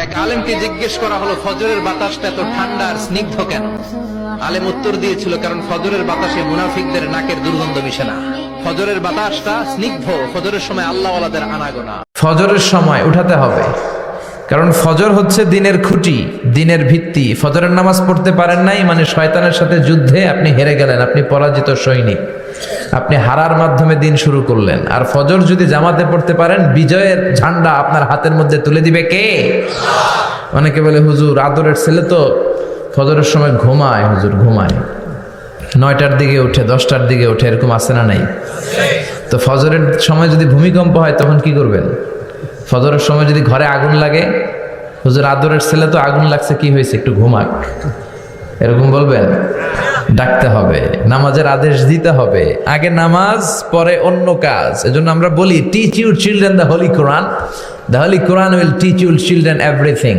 এক আলেমকে জিজ্ঞেস করা হলো ফজরের বাতাসটা এত ঠান্ডা আর স্নিগ্ধ কেন? আলেম উত্তর দিয়েছিল, কারণ ফজরের বাতাসে মুনাফিকদের নাকের দুর্গন্ধ মিশে না। ফজরের বাতাসটা স্নিগ্ধ, ফজরের সময় আল্লাহওয়ালাদের আনাগোনা। ফজরের সময় উঠাতে হবে, কারণ ফজর হচ্ছে দিনের খুঁটি, দিনের ভিত্তি। ফজরের নামাজ পড়তে পারেন নাই মানে শয়তানের সাথে যুদ্ধে আপনি হেরে গেলেন, আপনি পরাজিত সৈনিক, আপনি হারার মাধ্যমে দিন শুরু করলেন। আর ফজর যদি জামাতে পড়তে পারেন, বিজয়ের ঝান্ডা আপনার হাতের মধ্যে তুলে দিবে কে? অনেকে বলে হুজুর আদরের ছেলে তো ফজরের সময় ঘুমায়, হুজুর ঘুমায়, 9টার দিকে উঠে 10টার দিকে উঠে, এরকম আছে না নাই? তো ফজরের সময় যদি ভূমিকম্প হয় তখন কি করবেন? ফজরের সময় যদি ঘরে আগুন লাগে, হুজুর আদরের ছেলে তো আগুন লাগছে, কি হয়েছে, একটু ঘুমাক, এরকম বলবেন? ডাকতে হবে, নামাজের আদেশ দিতে হবে। আগে নামাজ, পরে অন্য কাজ। এজন্য আমরা বলি, teach your children the Holi Quran, the Holi Quran will teach your children everything.